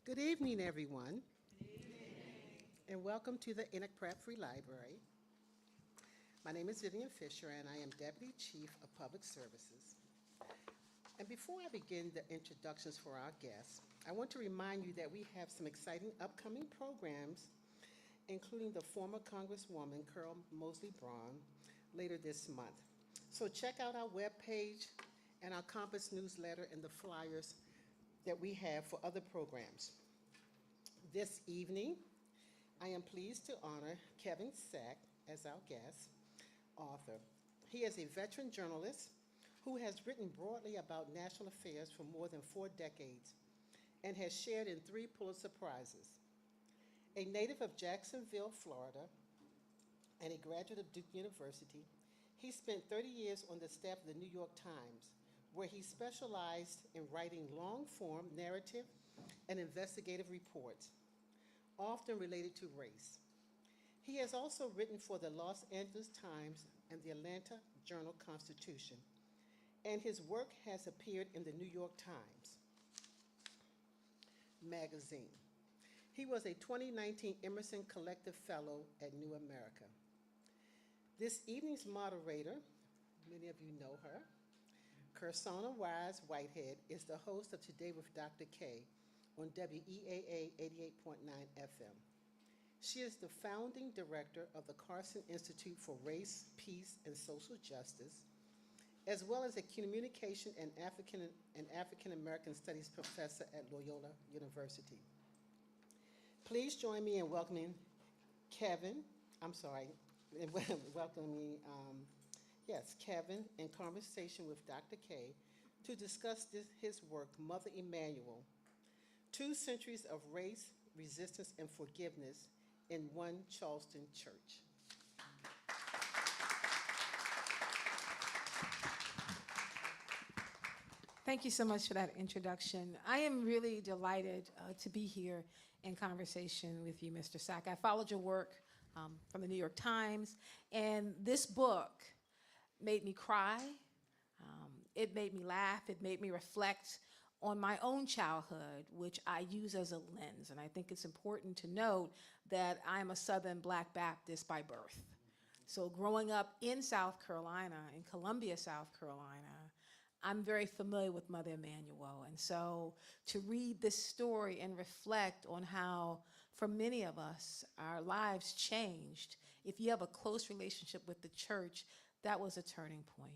Good evening, everyone. Good evening. And welcome to the Enoch Pratt Free Library. My name is Vivian Fisher, and I am Deputy Chief of Public Services. And before I begin the introductions for our guests, I want to remind you that we have some exciting upcoming programs, including the former Congresswoman, Carol Mosley Braun, later this month. So check out our webpage and our Compass newsletter and the flyers that we have for other programs. This evening, I am pleased to honor Kevin Sack as our guest author. He is a veteran journalist who has written broadly about national affairs for more than 4 decades and has shared in 3 Pulitzer Prizes. A native of Jacksonville, Florida, and a graduate of Duke University, he spent 30 years on the staff of the New York Times, where he specialized in writing long-form narrative and investigative reports, often related to race. He has also written for the Los Angeles Times and the Atlanta Journal-Constitution, and his work has appeared in the New York Times Magazine. He was a 2019 Emerson Collective Fellow at New America. This evening's moderator, many of you know her, Kersana Wise Whitehead, is the host of Today with Dr. K on WEAA 88.9 FM. She is the founding director of the Carson Institute for Race, Peace, and Social Justice, as well as a communication and African American Studies professor at Loyola University. Please join me in welcoming Kevin in conversation with Dr. K to discuss his work, Mother Emanuel, 2 Centuries of Race, Resistance, and Forgiveness in One Charleston Church. Thank you so much for that introduction. I am really delighted to be here in conversation with you, Mr. Sack. I followed your work from the New York Times, and this book made me cry. It made me laugh. It made me reflect on my own childhood, which I use as a lens. And I think it's important to note that I'm a Southern Black Baptist by birth. So growing up in South Carolina, in Columbia, South Carolina, I'm very familiar with Mother Emanuel. And so to read this story and reflect on how, for many of us, our lives changed. If you have a close relationship with the church, that was a turning point.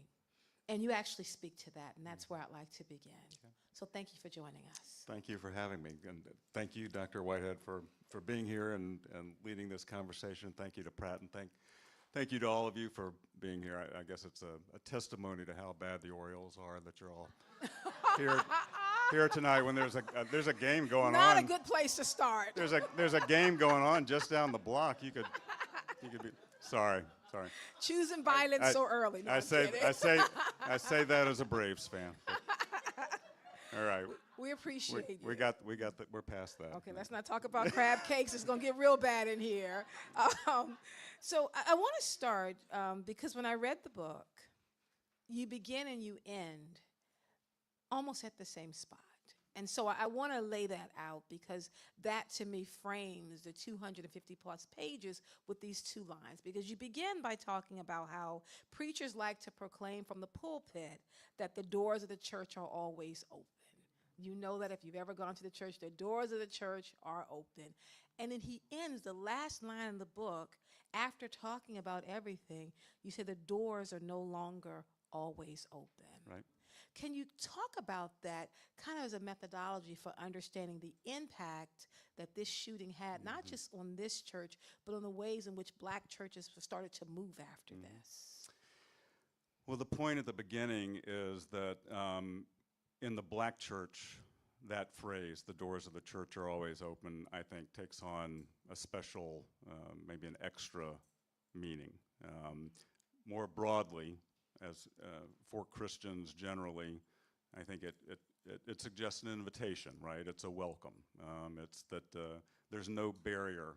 And you actually speak to that, and that's where I'd like to begin. Okay. So thank you for joining us. Thank you for having me. And thank you, Dr. Whitehead, for being here and leading this conversation. Thank you to Pratt, and thank you to all of you for being here. I guess it's a testimony to how bad the Orioles are that you're all here tonight when there's a game going on. Not a good place to start. There's a game going on just down the block. You could be sorry. Choosing violence so early. No, I say that as a Braves fan. All right. We appreciate it. We're past that. Okay, let's not talk about crab cakes. It's going to get real bad in here. So I want to start because when I read the book, you begin and you end almost at the same spot. And so I want to lay that out because that to me frames the 250 plus pages with these 2 lines, because you begin by talking about how preachers like to proclaim from the pulpit that the doors of the church are always open. You know that if you've ever gone to the church, the doors of the church are open. And then he ends the last line in the book, after talking about everything, you say the doors are no longer always open. Right. Can you talk about that kind of as a methodology for understanding the impact that this shooting had, not just on this church, but on the ways in which Black churches started to move after this? Well, the point at the beginning is that in the Black church, that phrase, the doors of the church are always open, I think takes on a special, maybe an extra meaning. More broadly, as for Christians generally, I think it suggests an invitation, right? It's a welcome. It's that there's no barrier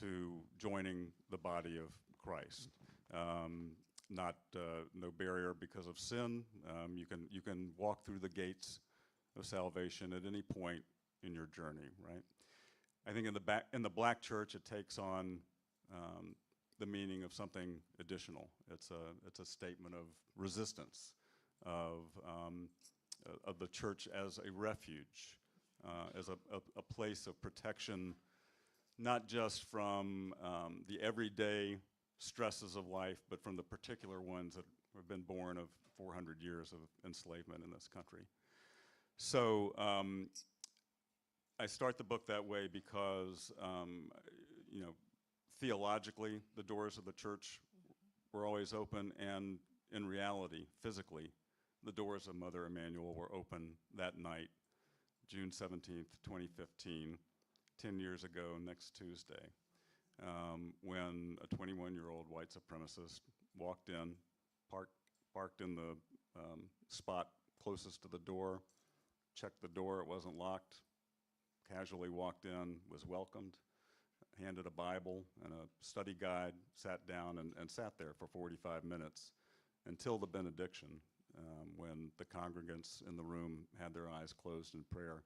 to joining the body of Christ. No barrier because of sin. You can walk through the gates of salvation at any point in your journey, right? I think in the black church, it takes on the meaning of something additional. It's a statement of resistance, of the church as a refuge, as a place of protection, not just from the everyday stresses of life, but from the particular ones that have been born of 400 years of enslavement in this country. So I start the book that way because, theologically, the doors of the church were always open, and in reality, physically, the doors of Mother Emanuel were open that night, June 17th, 2015, 10 years ago next Tuesday, when a 21-year-old white supremacist walked in, parked in the spot closest to the door, checked the door, it wasn't locked, casually walked in, was welcomed, handed a Bible and a study guide, sat down and sat there for 45 minutes until the benediction, when the congregants in the room had their eyes closed in prayer.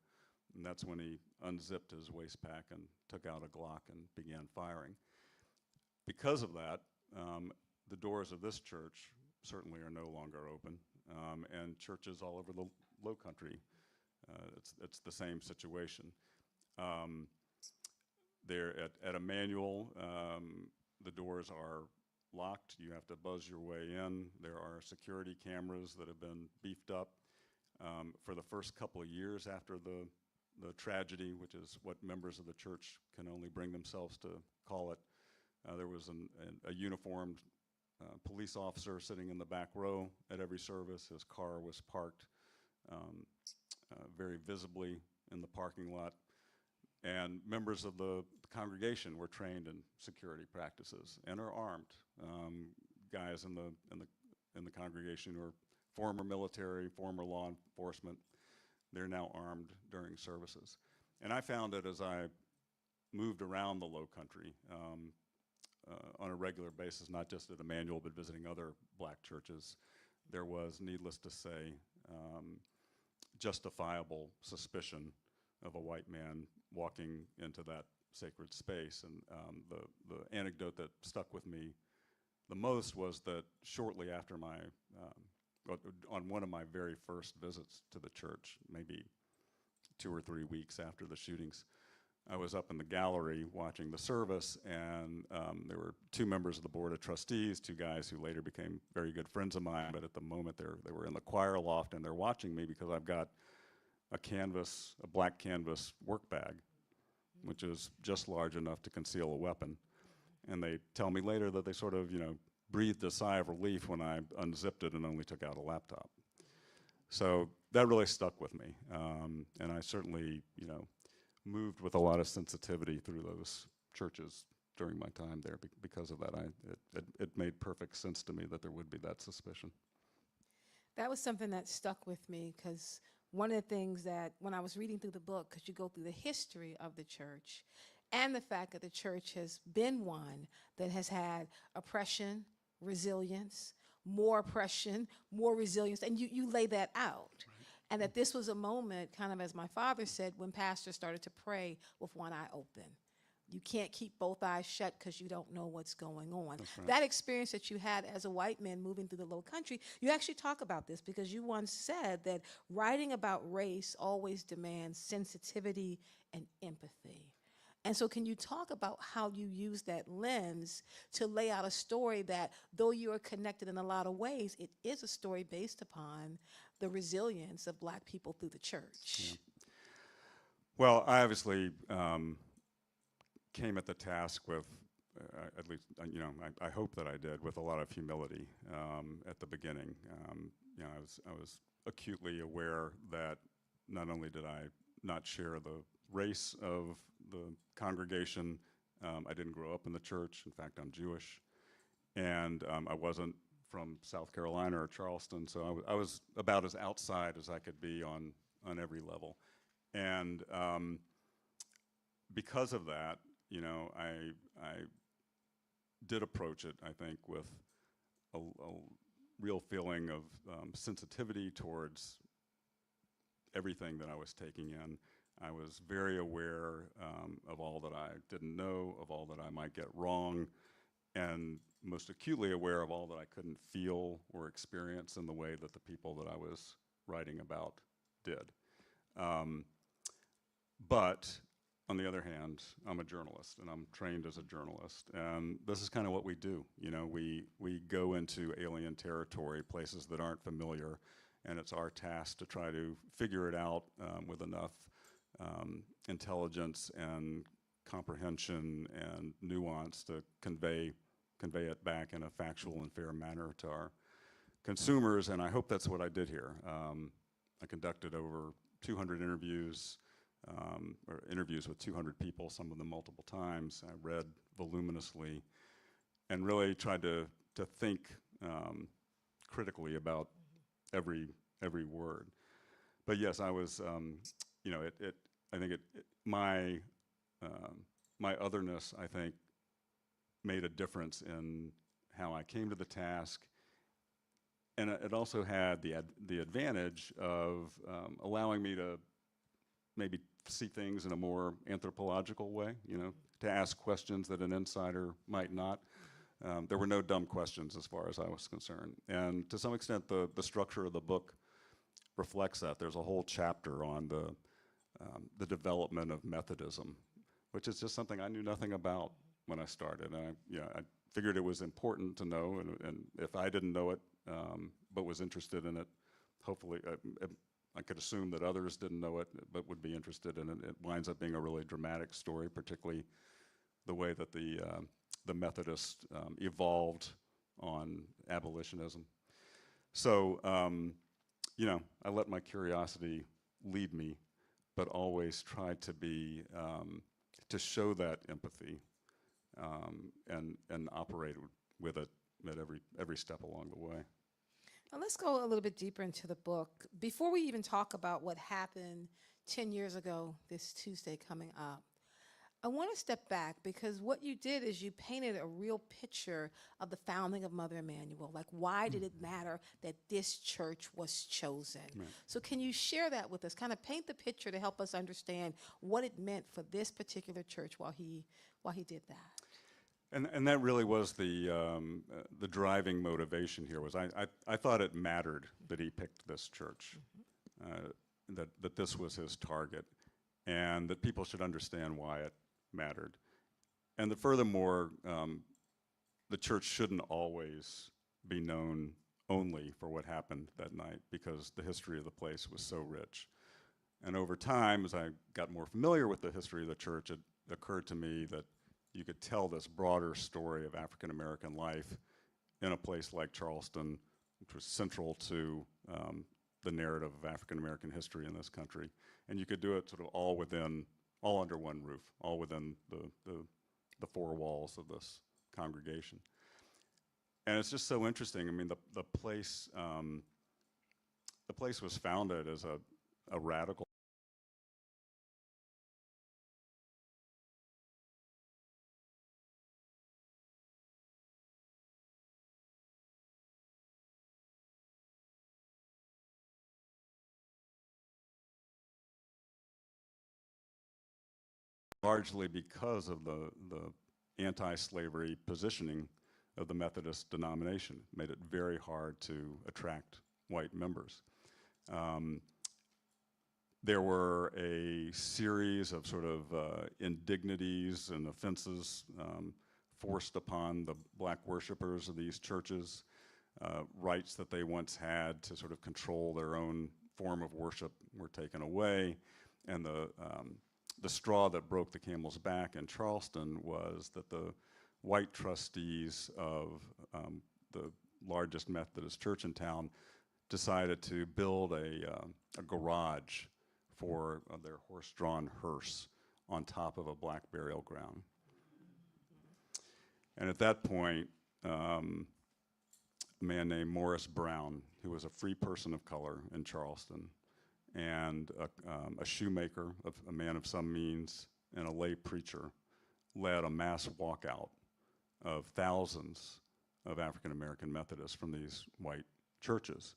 And that's when he unzipped his waist pack and took out a Glock and began firing. Because of that, the doors of this church certainly are no longer open, and churches all over the Lowcountry, it's the same situation. There at Emanuel, the doors are locked. You have to buzz your way in. There are security cameras that have been beefed up. For the first couple of years after the tragedy, which is what members of the church can only bring themselves to call it, there was a uniformed police officer sitting in the back row at every service. His car was parked very visibly in the parking lot. And members of the congregation were trained in security practices and are armed. Guys in the congregation who are former military, former law enforcement, they're now armed during services. And I found that as I moved around the Lowcountry on a regular basis, not just at Emanuel, but visiting other black churches, there was, needless to say, justifiable suspicion of a white man walking into that sacred space. And the anecdote that stuck with me the most was that shortly after on one of my very first visits to the church, maybe 2 or 3 weeks after the shootings, I was up in the gallery watching the service, and there were 2 members of the board of trustees, 2 guys who later became very good friends of mine, but at the moment they were in the choir loft, and they're watching me because I've got a black canvas work bag, which is just large enough to conceal a weapon. And they tell me later that they sort of, breathed a sigh of relief when I unzipped it and only took out a laptop. So that really stuck with me. And I certainly, moved with a lot of sensitivity through those churches during my time there because of that. It made perfect sense to me that there would be that suspicion. That was something that stuck with me because one of the things that when I was reading through the book, because you go through the history of the church and the fact that the church has been one that has had oppression, resilience, more oppression, more resilience, and you lay that out. Right. And that this was a moment, kind of as my father said, when pastors started to pray with one eye open. You can't keep both eyes shut because you don't know what's going on. Right. That experience that you had as a white man moving through the Lowcountry, you actually talk about this because you once said that writing about race always demands sensitivity and empathy. And so can you talk about how you use that lens to lay out a story that, though you are connected in a lot of ways, it is a story based upon the resilience of black people through the church? Yeah. Well, I obviously came at the task with, at least, I hope that I did, with a lot of humility at the beginning. I was acutely aware that not only did I not share the race of the congregation, I didn't grow up in the church. In fact, I'm Jewish. And I wasn't from South Carolina or Charleston, so I was about as outside as I could be on every level. And because of that, I did approach it, I think, with a real feeling of sensitivity towards everything that I was taking in. I was very aware of all that I didn't know, of all that I might get wrong, and most acutely aware of all that I couldn't feel or experience in the way that the people that I was writing about did. But on the other hand, I'm a journalist, and I'm trained as a journalist, and this is kind of what we do. You know, we go into alien territory, places that aren't familiar, and it's our task to try to figure it out with enough intelligence and comprehension and nuance to convey it back in a factual and fair manner to our consumers, and I hope that's what I did here. I conducted over 200 interviews, or interviews with 200 people, some of them multiple times. I read voluminously and really tried to think critically about every word. But yes, I was, you know, I think my otherness, I think, made a difference in how I came to the task, and it also had the advantage of allowing me to maybe see things in a more anthropological way, you know, to ask questions that an insider might not. There were no dumb questions as far as I was concerned. And to some extent, the structure of the book reflects that. There's a whole chapter on the development of Methodism, which is just something I knew nothing about when I started. And I figured it was important to know, and if I didn't know it, but was interested in it, hopefully, I could assume that others didn't know it, but would be interested in it. It winds up being a really dramatic story, particularly the way that the Methodists evolved on abolitionism. So, you know, I let my curiosity lead me, but always tried to be, to show that empathy and operate with it at every step along the way. Now let's go a little bit deeper into the book. Before we even talk about what happened 10 years ago, this Tuesday coming up, I want to step back because what you did is you painted a real picture of the founding of Mother Emanuel. Like, why did it matter that this church was chosen? Right. So can you share that with us? Kind of paint the picture to help us understand what it meant for this particular church while he did that. And that really was the driving motivation here. Was I thought it mattered that he picked this church, that this was his target, and that people should understand why it mattered, and that furthermore, the church shouldn't always be known only for what happened that night, because the history of the place was so rich. And over time, as I got more familiar with the history of the church, it occurred to me that you could tell this broader story of African American life in a place like Charleston, which was central to the narrative of African American history in this country. And you could do it sort of all under one roof, all within the four walls of this congregation. And it's just so interesting. I mean, the place was founded as a radical largely because of the anti-slavery positioning of the Methodist denomination. It made it very hard to attract white members. There were a series of sort of indignities and offenses forced upon the black worshipers of these churches, rights that they once had to sort of control their own form of worship were taken away, and the straw that broke the camel's back in Charleston was that the white trustees of the largest Methodist church in town decided to build a garage for their horse-drawn hearse on top of a black burial ground. And at that point, a man named Morris Brown, who was a free person of color in Charleston, and a shoemaker, a man of some means, and a lay preacher, led a mass walkout of thousands of African American Methodists from these white churches.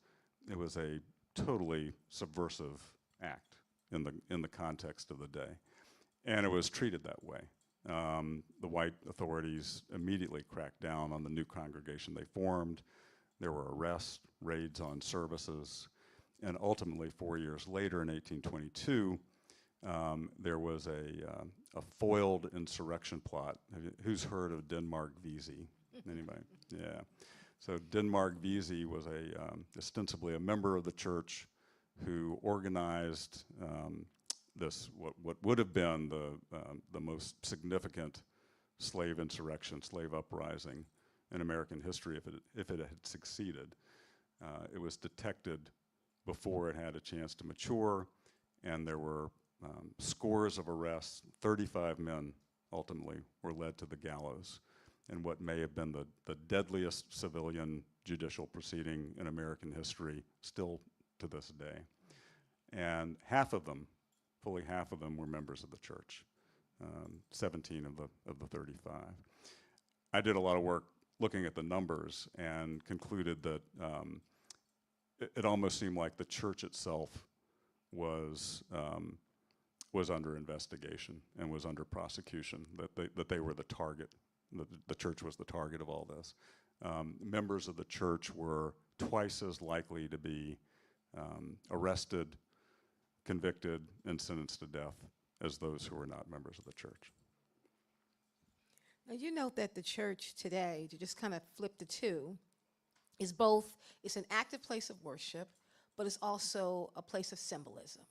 It was a totally subversive act, in the context of the day. And it was treated that way. The white authorities immediately cracked down on the new congregation they formed. There were arrests, raids on services, and ultimately 4 years later in 1822, there was a foiled insurrection plot. Who's heard of Denmark Vesey? Anybody? Yeah. So Denmark Vesey was ostensibly a member of the church who organized this what would have been the most significant slave insurrection, slave uprising in American history if it had succeeded. It was detected before it had a chance to mature, and there were scores of arrests. 35 men ultimately were led to the gallows in what may have been the deadliest civilian judicial proceeding in American history, still to this day. And fully half of them were members of the church, 17 of the 35. I did a lot of work looking at the numbers and concluded that it almost seemed like the church itself was under investigation and was under prosecution, that they were the target. The church was the target of all this. Members of the church were twice as likely to be arrested, convicted, and sentenced to death as those who were not members of the church. Now, you note that the church today, to just kind of flip the two, it's an active place of worship, but it's also a place of symbolism.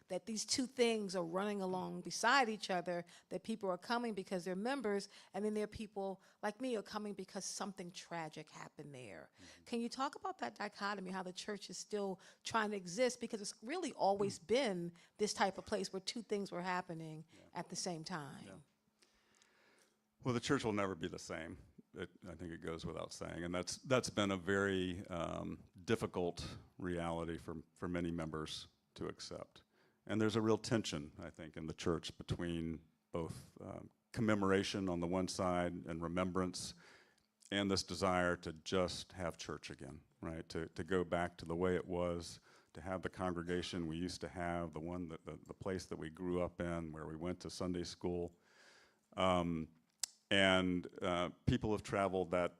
That these two things are running along beside each other, that people are coming because they're members, and then there are people like me who are coming because something tragic happened there. Can you talk about that dichotomy, how the church is still trying to exist, because it's really always been this type of place where two things were happening at the same time? Yeah. Well, the church will never be the same. I think it goes without saying, and that's been a very difficult reality for many members to accept. And there's a real tension, I think, in the church between both commemoration on the one side and remembrance, and this desire to just have church again, right? To go back to the way it was, to have the congregation we used to have, the place that we grew up in, where we went to Sunday school. And people have traveled that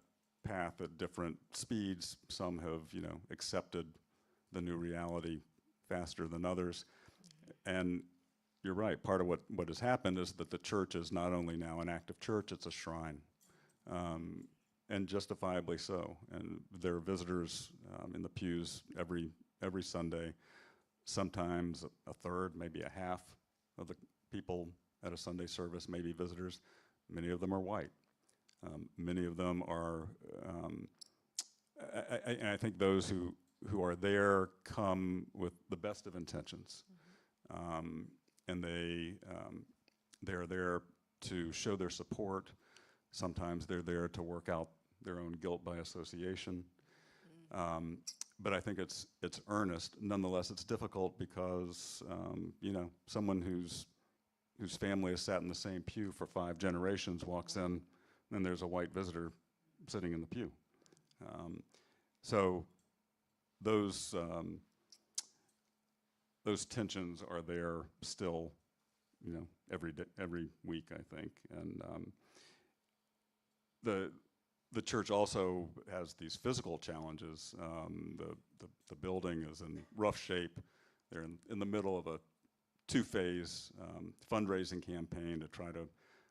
path at different speeds. Some have, accepted the new reality faster than others. And you're right, part of what has happened is that the church is not only now an active church, it's a shrine, and justifiably so. And there are visitors in the pews every Sunday. Sometimes a third, maybe a half of the people at a Sunday service may be visitors. Many of them are white. Many of them are, I think those who are there come with the best of intentions. And they're there to show their support. Sometimes they're there to work out their own guilt by association. But I think it's earnest. Nonetheless, it's difficult because someone whose family has sat in the same pew for 5 generations walks in, and there's a white visitor sitting in the pew. So those tensions are there still, every day, every week, I think. And the church also has these physical challenges. The building is in rough shape. They're in the middle of a 2-phase fundraising campaign to try to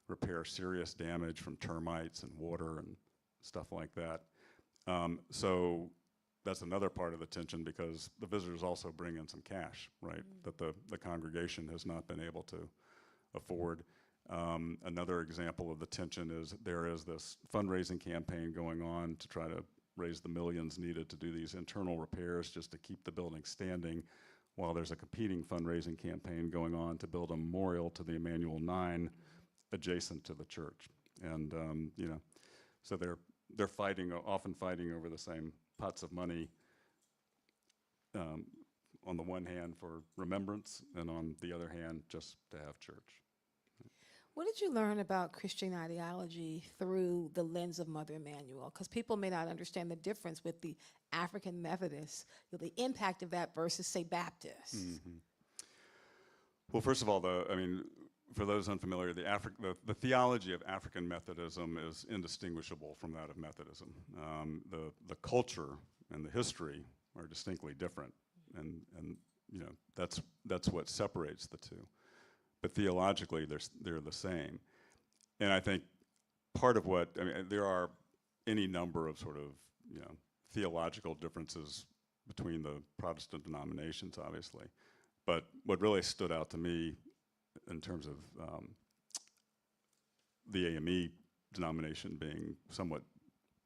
repair serious damage from termites and water and stuff like that. So that's another part of the tension, because the visitors also bring in some cash, right, that the congregation has not been able to afford. Another example of the tension is there is this fundraising campaign going on to try to raise the millions needed to do these internal repairs just to keep the building standing, while there's a competing fundraising campaign going on to build a memorial to the Emanuel 9 adjacent to the church. And so they're often fighting over the same pots of money, on the one hand for remembrance, and on the other hand just to have church. What did you learn about Christian ideology through the lens of Mother Emanuel? Because people may not understand the difference with the African Methodists, the impact of that versus, say, Baptists. Well, first of all, for those unfamiliar, the theology of African Methodism is indistinguishable from that of Methodism. The culture and the history are distinctly different, and that's what separates the two. But theologically, they're the same. And I think part of what there are any number of sort of theological differences between the Protestant denominations, obviously. But what really stood out to me in terms of the AME denomination being somewhat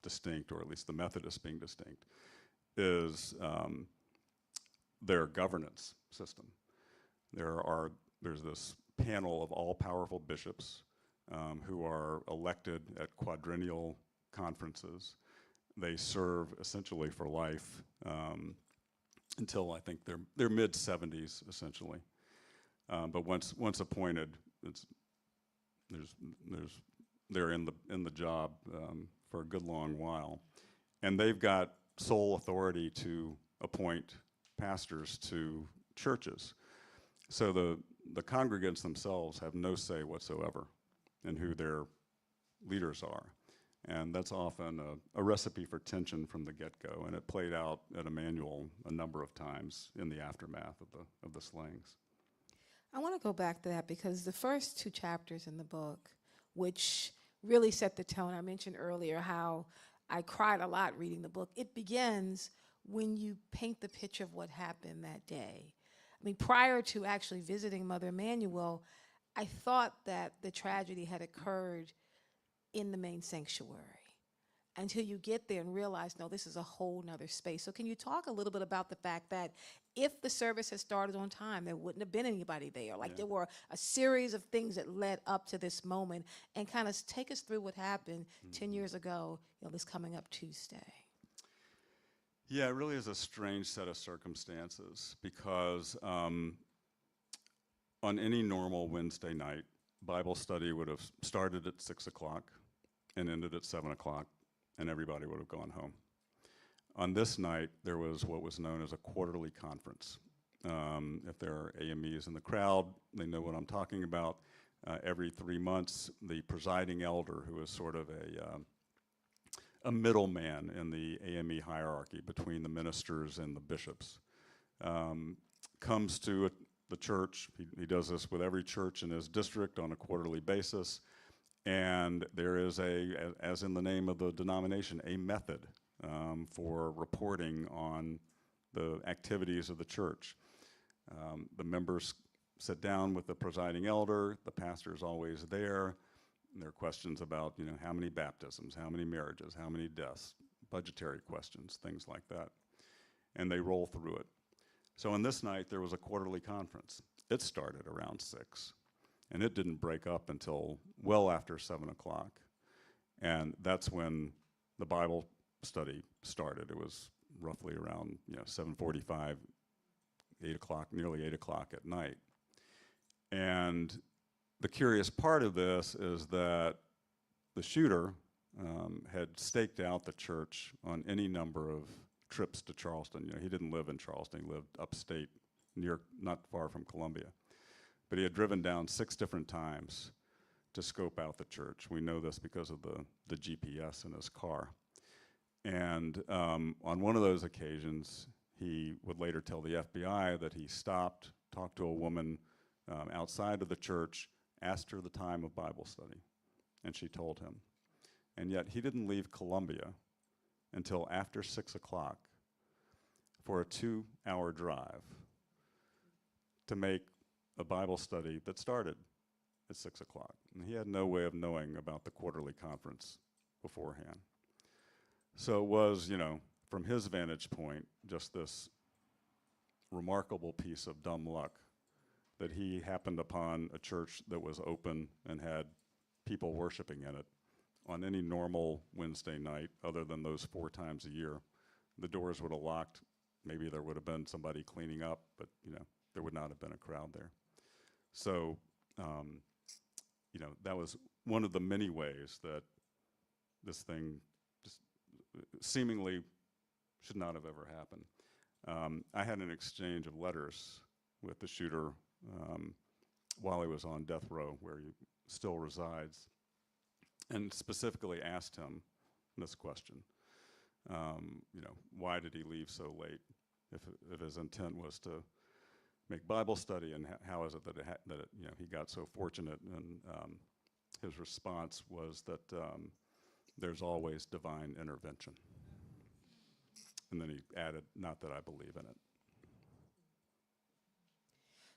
distinct, or at least the Methodists being distinct, is their governance system. There's this panel of all-powerful bishops who are elected at quadrennial conferences. They serve essentially for life until I think they're mid-70s, essentially. But once appointed, they're in the job for a good long while, and they've got sole authority to appoint pastors to churches. So the congregants themselves have no say whatsoever in who their leaders are. And that's often a recipe for tension from the get-go, and it played out at Emanuel a number of times in the aftermath of the slayings. I want to go back to that because the first 2 chapters in the book, which really set the tone, I mentioned earlier how I cried a lot reading the book. It begins when you paint the picture of what happened that day. I mean, prior to actually visiting Mother Emanuel, I thought that the tragedy had occurred in the main sanctuary until you get there and realize, no, this is a whole nother space. So can you talk a little bit about the fact that if the service had started on time, there wouldn't have been anybody there? Like there were a series of things that led up to this moment, and kind of take us through what happened 10 years ago, this coming up Tuesday. Yeah, it really is a strange set of circumstances because on any normal Wednesday night, Bible study would have started at 6 o'clock and ended at 7 o'clock, and everybody would have gone home. On this night, there was what was known as a quarterly conference. If there are AMEs in the crowd, they know what I'm talking about. Every 3 months, the presiding elder, who is sort of a middleman in the AME hierarchy between the ministers and the bishops, comes to the church. He does this with every church in his district on a quarterly basis. And there is as in the name of the denomination, a method for reporting on the activities of the church. The members sit down with the presiding elder. The pastor is always there. And there are questions about, how many baptisms, how many marriages, how many deaths, budgetary questions, things like that. And they roll through it. So on this night, there was a quarterly conference. It started around 6, and it didn't break up until well after 7 o'clock. And that's when the Bible study started. It was roughly around 7:45, 8 o'clock, nearly 8 o'clock at night. And the curious part of this is that the shooter had staked out the church on any number of trips to Charleston. He didn't live in Charleston. He lived upstate, not far from Columbia. But he had driven down 6 different times to scope out the church. We know this because of the GPS in his car. And on one of those occasions, he would later tell the FBI that he stopped, talked to a woman outside of the church, asked her the time of Bible study, and she told him. And yet he didn't leave Columbia until after 6 o'clock for a 2-hour drive to make a Bible study that started at 6 o'clock. And he had no way of knowing about the quarterly conference beforehand. So it was, from his vantage point, just this remarkable piece of dumb luck that he happened upon a church that was open and had people worshiping in it on any normal Wednesday night, other than those 4 times a year. The doors would have locked. Maybe there would have been somebody cleaning up, but there would not have been a crowd there. So, that was one of the many ways that this thing just seemingly should not have ever happened. I had an exchange of letters with the shooter while he was on death row, where he still resides, and specifically asked him this question. Why did he leave so late? If his intent was to make Bible study, and how is it that he got so fortunate? And his response was that there's always divine intervention. And then he added, "Not that I believe in it."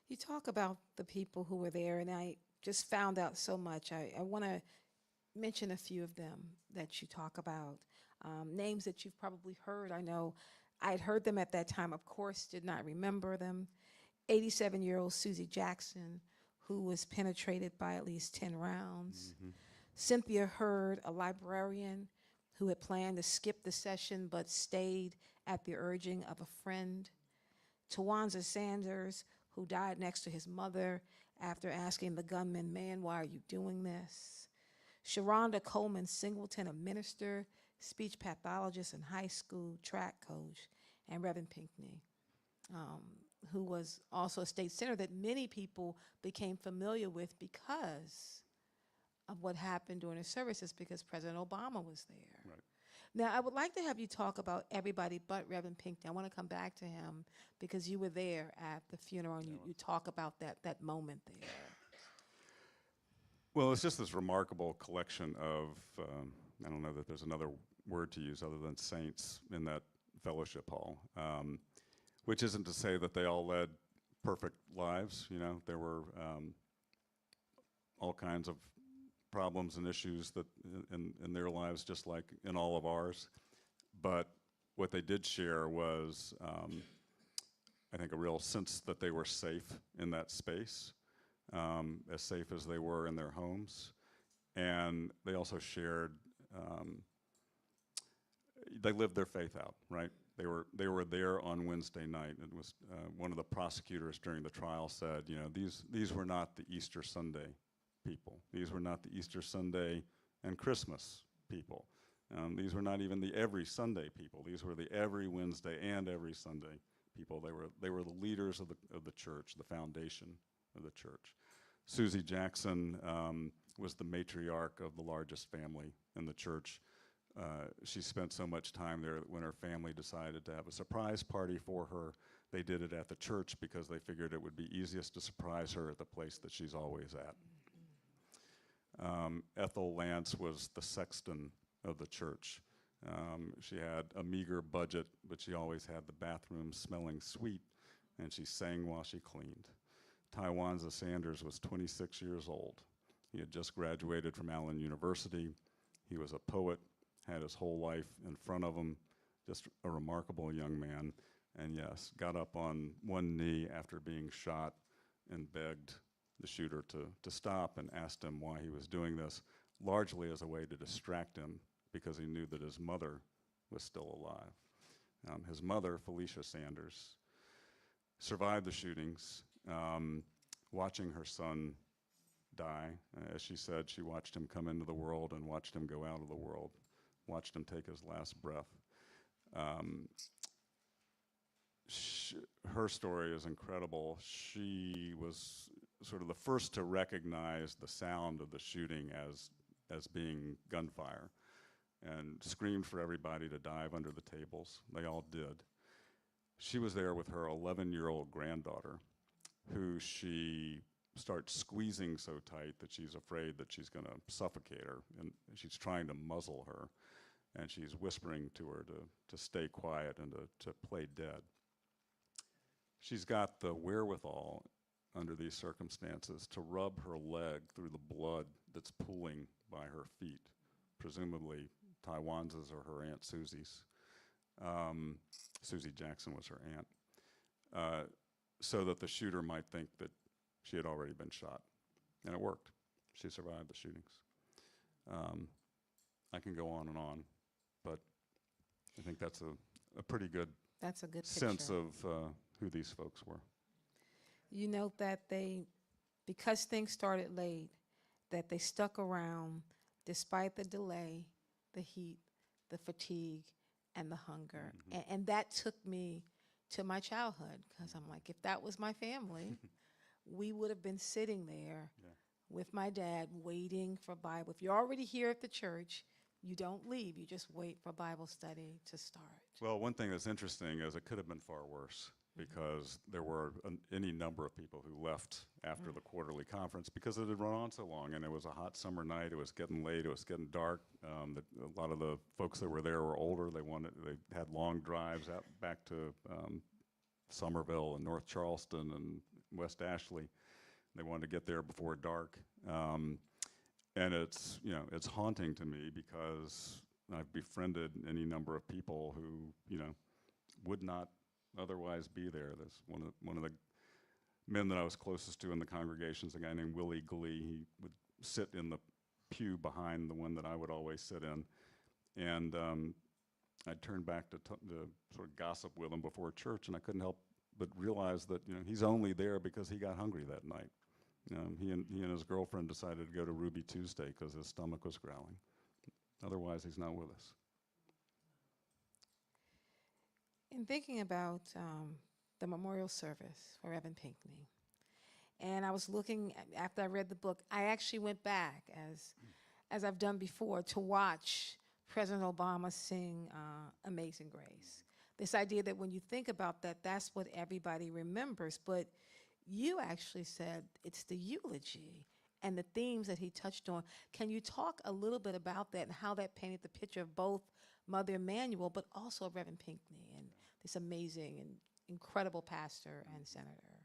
You talk about the people who were there, and I just found out so much. I want to mention a few of them that you talk about, names that you've probably heard. I know I had heard them at that time, of course, did not remember them. 87-year-old Susie Jackson, who was penetrated by at least 10 rounds. Mm-hmm. Cynthia Hurd, a librarian who had planned to skip the session but stayed at the urging of a friend. Tawanza Sanders, who died next to his mother after asking the gunman, "Man, why are you doing this?" Sharonda Coleman Singleton, a minister, speech pathologist in high school, track coach, and Reverend Pinckney, who was also a state senator that many people became familiar with because of what happened during the services, because President Obama was there. Right. Now, I would like to have you talk about everybody but Reverend Pinckney. I want to come back to him because you were there at the funeral, and you talk about that moment there. Well, it's just this remarkable collection of, I don't know that there's another word to use other than saints in that fellowship hall, which isn't to say that they all led perfect lives. There were all kinds of problems and issues that in their lives, just like in all of ours. But what they did share was, I think, a real sense that they were safe in that space, as safe as they were in their homes. And they also shared, they lived their faith out, right? They were there on Wednesday night. It was one of the prosecutors during the trial said, these were not the Easter Sunday people. These were not the Easter Sunday and Christmas people. These were not even the every Sunday people. These were the every Wednesday and every Sunday people. They were the leaders of the church, the foundation of the church. Susie Jackson was the matriarch of the largest family in the church. She spent so much time there that when her family decided to have a surprise party for her, they did it at the church because they figured it would be easiest to surprise her at the place that she's always at. Ethel Lance was the sexton of the church. She had a meager budget, but she always had the bathroom smelling sweet, and she sang while she cleaned. Tawanza Sanders was 26 years old. He had just graduated from Allen University. He was a poet, had his whole life in front of him, just a remarkable young man, and yes, got up on one knee after being shot and begged the shooter to stop and asked him why he was doing this, largely as a way to distract him because he knew that his mother was still alive. His mother, Felicia Sanders, survived the shootings, watching her son die. As she said, she watched him come into the world and watched him go out of the world, watched him take his last breath. Her story is incredible. She was sort of the first to recognize the sound of the shooting as being gunfire and screamed for everybody to dive under the tables. They all did. She was there with her 11-year-old granddaughter, who she starts squeezing so tight that she's afraid that she's going to suffocate her, and she's trying to muzzle her, and she's whispering to her to stay quiet and to play dead. She's got the wherewithal under these circumstances to rub her leg through the blood that's pooling by her feet, presumably Tawanza's or her Aunt Susie's. Susie Jackson was her aunt, so that the shooter might think that she had already been shot. And it worked. She survived the shootings. I can go on and on, but I think that's a pretty good, That's a good sense picture. of who these folks were. You note that because things started late, that they stuck around despite the delay, the heat, the fatigue, and the hunger. And that took me to my childhood, because I'm like, if that was my family, we would have been sitting there Yeah. with my dad waiting for Bible. If you're already here at the church, you don't leave. You just wait for Bible study to start. Well, one thing that's interesting is it could have been far worse because there were any number of people who left after the quarterly conference because it had run on so long, and it was a hot summer night. It was getting late. It was getting dark. A lot of the folks that were there were older. They had long drives out back to Somerville and North Charleston and West Ashley. They wanted to get there before dark, and it's haunting to me because I've befriended any number of people who would not otherwise be there. There's one of the men that I was closest to in the congregation is a guy named Willie Glee. He would sit in the pew behind the one that I would always sit in, and I'd turn back to sort of gossip with him before church, and I couldn't help but realize that he's only there because he got hungry that night. He and his girlfriend decided to go to Ruby Tuesday because his stomach was growling. Otherwise, he's not with us. In thinking about the memorial service for Evan Pinckney, and I was looking, after I read the book, I actually went back, as I've done before, to watch President Obama sing Amazing Grace. This idea that when you think about that, that's what everybody remembers, but you actually said it's the eulogy and the themes that he touched on. Can you talk a little bit about that and how that painted the picture of both Mother Emanuel, but also Reverend Pinckney and this amazing and incredible pastor and senator?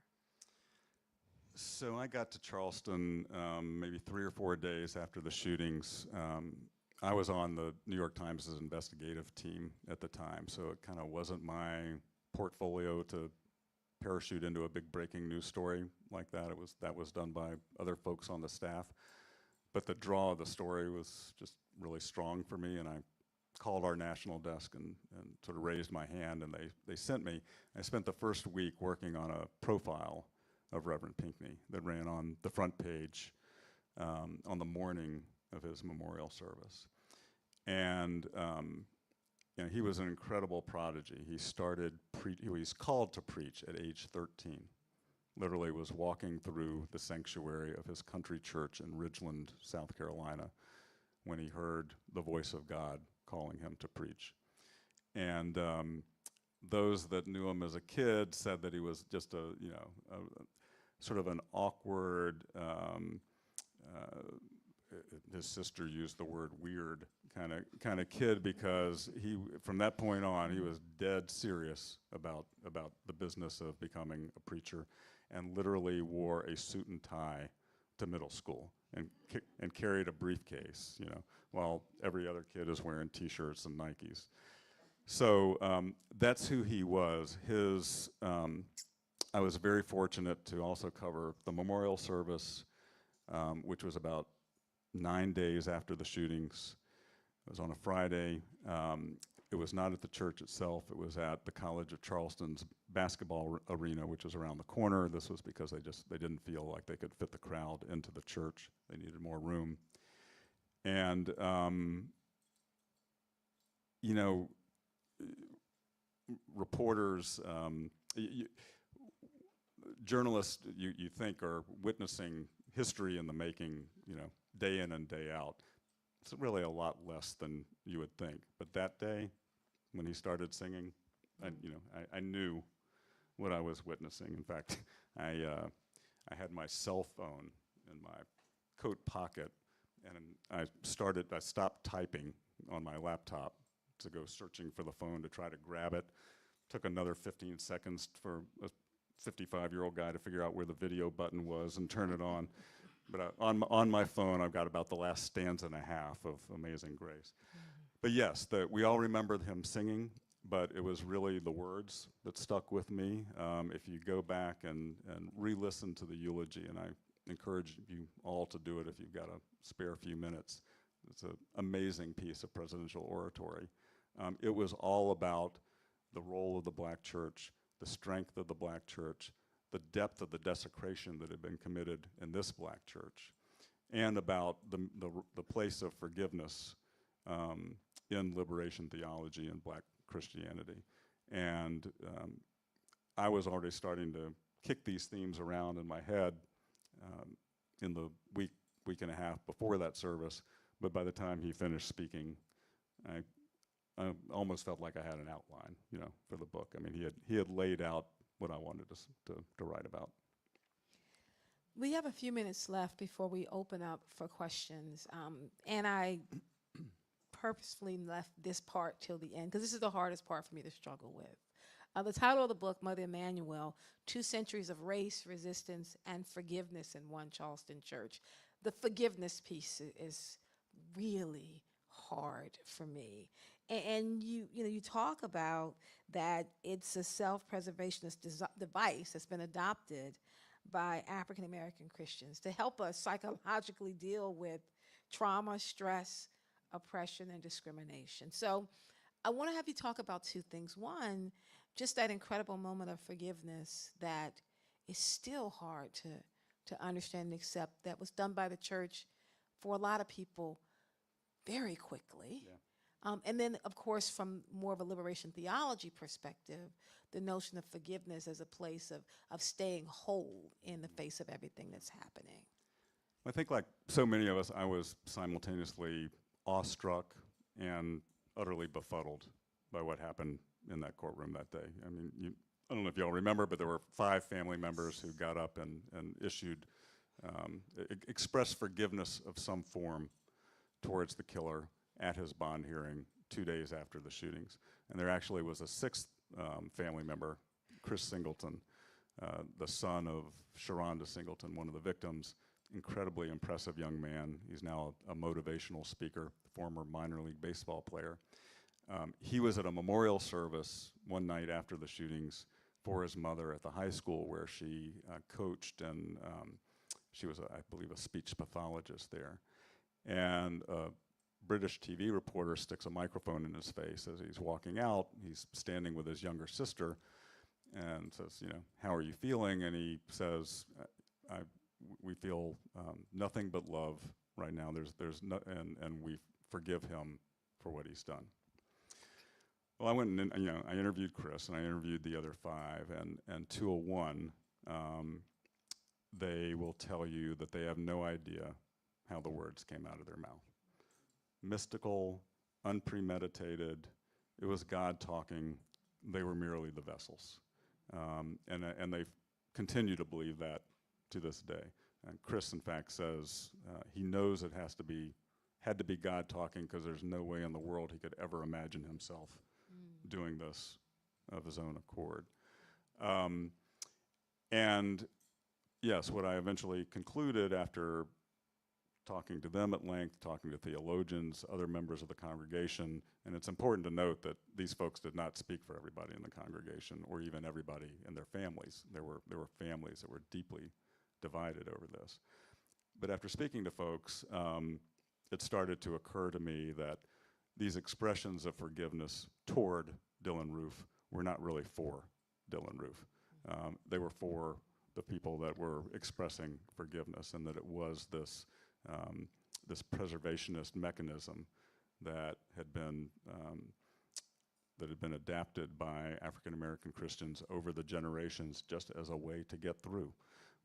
So I got to Charleston maybe 3 or 4 days after the shootings. I was on the New York Times' investigative team at the time, so it kind of wasn't my portfolio to parachute into a big breaking news story like that. That was done by other folks on the staff. But the draw of the story was just really strong for me, and I called our national desk and sort of raised my hand, and they sent me. I spent the first week working on a profile of Reverend Pinckney that ran on the front page on the morning of his memorial service. And he was an incredible prodigy. He was called to preach at age 13. Literally was walking through the sanctuary of his country church in Ridgeland, South Carolina, when he heard the voice of God calling him to preach. And those that knew him as a kid said that he was just a sort of an awkward, his sister used the word weird kind of kid, because from that point on he was dead serious about the business of becoming a preacher, and literally wore a suit and tie to middle school and carried a briefcase, while every other kid is wearing T-shirts and Nikes. So that's who he was. I was very fortunate to also cover the memorial service, which was about 9 days after the shootings. It was on a Friday. It was not at the church itself. It was at the College of Charleston's basketball arena, which was around the corner. This was because they didn't feel like they could fit the crowd into the church. They needed more room. And reporters, journalists, you think are witnessing history in the making, day in and day out. It's really a lot less than you would think. But that day, when he started singing, I knew what I was witnessing. In fact, I had my cell phone in my coat pocket, and I stopped typing on my laptop to go searching for the phone to try to grab it. Took another 15 seconds for a 55-year-old guy to figure out where the video button was and turn it on. But on my phone, I've got about the last stanza and a half of Amazing Grace. But yes, we all remembered him singing, but it was really the words that stuck with me. If you go back and re-listen to the eulogy, and I encourage you all to do it if you've got a spare few minutes. It's an amazing piece of presidential oratory. It was all about the role of the black church, the strength of the black church, the depth of the desecration that had been committed in this black church, and about the place of forgiveness in liberation theology and black Christianity. And I was already starting to kick these themes around in my head in the week and a half before that service, but by the time he finished speaking, I almost felt like I had an outline, for the book. I mean, he had laid out what I wanted to write about. We have a few minutes left before we open up for questions, and I purposefully left this part till the end because this is the hardest part for me to struggle with. The title of the book, Mother Emanuel, 2 Centuries of Race, Resistance, and Forgiveness in One Charleston Church. The forgiveness piece is really hard for me. And you talk about that it's a self-preservationist device that's been adopted by African American Christians to help us psychologically deal with trauma, stress, oppression, and discrimination. So I want to have you talk about 2 things. One, just that incredible moment of forgiveness that is still hard to understand and accept, that was done by the church for a lot of people very quickly. Yeah. And then, of course, from more of a liberation theology perspective, the notion of forgiveness as a place of staying whole in the face of everything that's happening. I think, like so many of us, I was simultaneously awestruck and utterly befuddled by what happened in that courtroom that day. I mean, I don't know if y'all remember, but there were 5 family members who got up and issued, expressed forgiveness of some form towards the killer at his bond hearing 2 days after the shootings. And there actually was a 6th family member, Chris Singleton, the son of Sharonda Singleton, one of the victims. Incredibly impressive young man. He's now a motivational speaker, former minor league baseball player. He was at a memorial service one night after the shootings for his mother at the high school where she coached, and she was, I believe, a speech pathologist there. And a British TV reporter sticks a microphone in his face as he's walking out. He's standing with his younger sister and says, how are you feeling? And he says, we feel nothing but love right now. There's no, and we forgive him for what he's done. Well, I went and I interviewed Chris and I interviewed the other 5, and 201, they will tell you that they have no idea how the words came out of their mouth. Mystical, unpremeditated. It was God talking. They were merely the vessels, and they continue to believe that to this day. And Chris, in fact, says he knows it had to be God talking because there's no way in the world he could ever imagine himself doing this of his own accord. And yes, what I eventually concluded after talking to them at length, talking to theologians, other members of the congregation, and it's important to note that these folks did not speak for everybody in the congregation or even everybody in their families. There were families that were deeply divided over this. But after speaking to folks, it started to occur to me that these expressions of forgiveness toward Dylan Roof were not really for Dylan Roof. They were for the people that were expressing forgiveness, and that it was this preservationist mechanism that had been adapted by African American Christians over the generations just as a way to get through.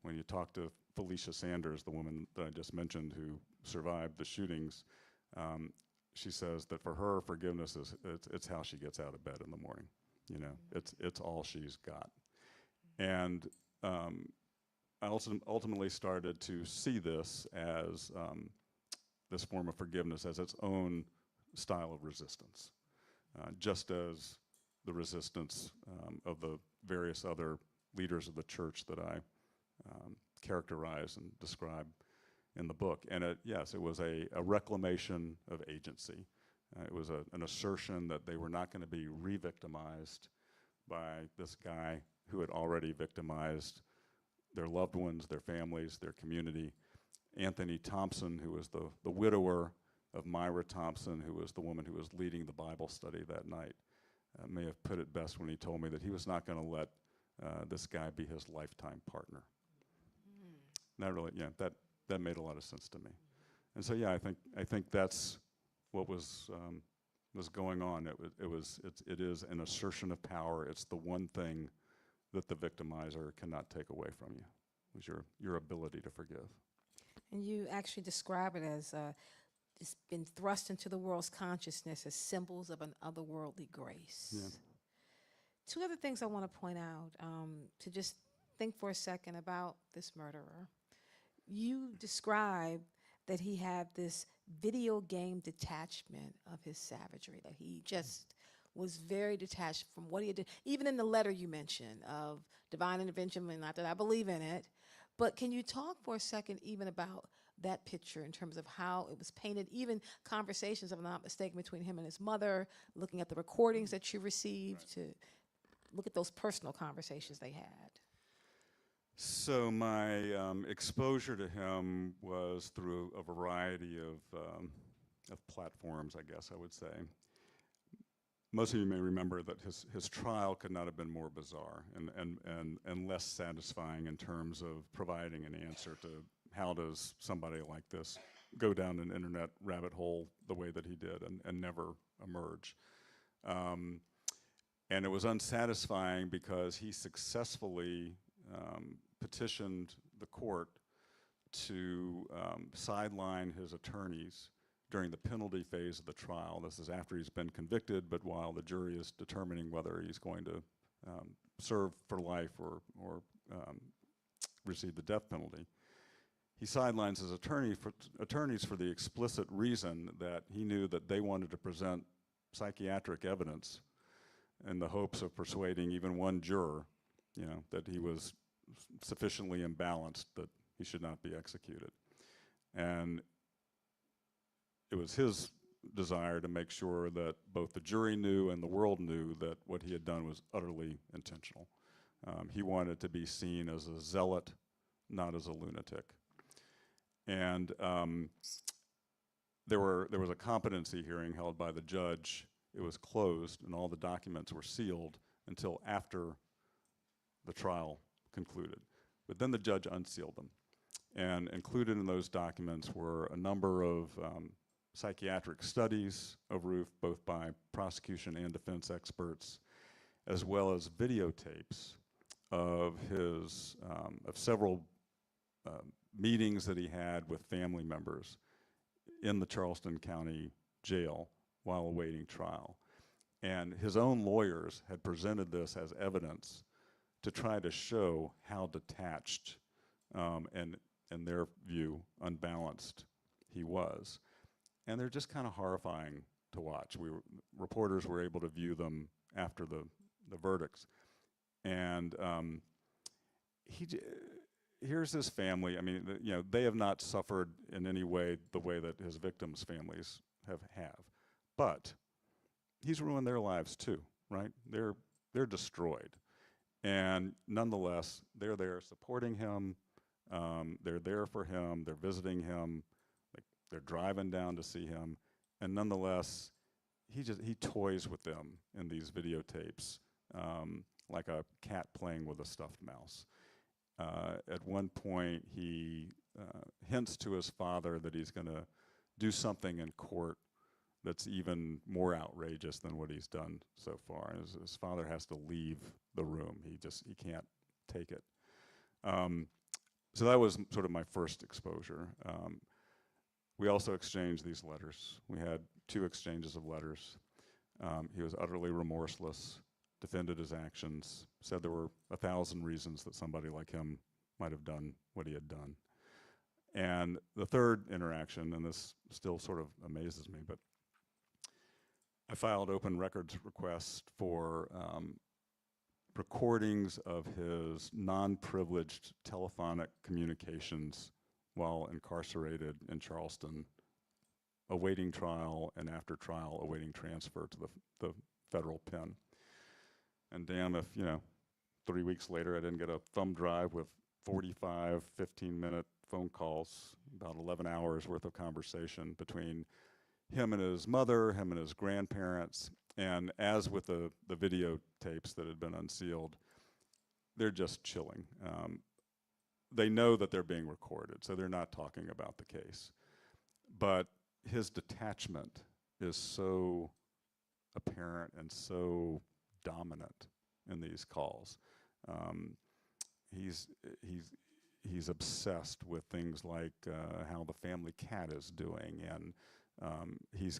When you talk to Felicia Sanders, the woman that I just mentioned who survived the shootings, she says that for her, forgiveness it's how she gets out of bed in the morning. It's all she's got. And I also ultimately started to see this as this form of forgiveness as its own style of resistance, just as the resistance of the various other leaders of the church that I characterize and describe in the book. And it was a reclamation of agency. It was an assertion that they were not going to be re-victimized by this guy who had already victimized their loved ones, their families, their community. Anthony Thompson, who was the widower of Myra Thompson, who was the woman who was leading the Bible study that night, may have put it best when he told me that he was not going to let this guy be his lifetime partner. That really, that made a lot of sense to me. And so, I think that's what was going on. It is an assertion of power. It's the one thing that the victimizer cannot take away from you, is your ability to forgive. And you actually describe it as it's been thrust into the world's consciousness as symbols of an otherworldly grace. Yeah. Two other things I want to point out, to just think for a second about this murderer. You describe that he had this video game detachment of his savagery, that he just was very detached from what he did. Even in the letter you mentioned of divine intervention, and not that I believe in it, but can you talk for a second even about that picture in terms of how it was painted, even conversations, if I'm not mistaken, between him and his mother, looking at the recordings that you received, to look at those personal conversations they had? So my exposure to him was through a variety of platforms, I guess I would say. Most of you may remember that his trial could not have been more bizarre and less satisfying in terms of providing an answer to how does somebody like this go down an internet rabbit hole the way that he did and never emerge. And it was unsatisfying because he successfully petitioned the court to sideline his attorneys during the penalty phase of the trial. This is after he's been convicted, but while the jury is determining whether he's going to serve for life or receive the death penalty. He sidelines his attorneys for the explicit reason that he knew that they wanted to present psychiatric evidence in the hopes of persuading even one juror, that he was sufficiently imbalanced that he should not be executed. And it was his desire to make sure that both the jury knew and the world knew that what he had done was utterly intentional. He wanted to be seen as a zealot, not as a lunatic. And there was a competency hearing held by the judge. It was closed and all the documents were sealed until after the trial concluded. But then the judge unsealed them. And included in those documents were a number of psychiatric studies overruled both by prosecution and defense experts, as well as videotapes of his of several meetings that he had with family members in the Charleston County Jail while awaiting trial. And his own lawyers had presented this as evidence to try to show how detached and, in their view, unbalanced he was. And they're just kind of horrifying to watch. Reporters were able to view them after the verdicts. And here's his family. I mean, they have not suffered in any way the way that his victims' families have. But he's ruined their lives too, right? They're destroyed. And nonetheless, they're there supporting him. They're there for him. They're visiting him. They're driving down to see him. And nonetheless, he toys with them in these videotapes like a cat playing with a stuffed mouse. At one point, he hints to his father that he's going to do something in court that's even more outrageous than what he's done so far. His father has to leave the room. He can't take it. So that was sort of my first exposure. We also exchanged these letters. We had 2 exchanges of letters. He was utterly remorseless, defended his actions, said there were 1,000 reasons that somebody like him might have done what he had done. And the third interaction, and this still sort of amazes me, but I filed open records requests for recordings of his non-privileged telephonic communications while incarcerated in Charleston, awaiting trial, and after trial, awaiting transfer to the federal pen. And damn if, 3 weeks later I didn't get a thumb drive with 45, 15-minute phone calls, about 11 hours worth of conversation between him and his mother, him and his grandparents. And as with the videotapes that had been unsealed, they're just chilling. They know that they're being recorded, so they're not talking about the case. But his detachment is so apparent and so dominant in these calls. He's obsessed with things like how the family cat is doing, and he's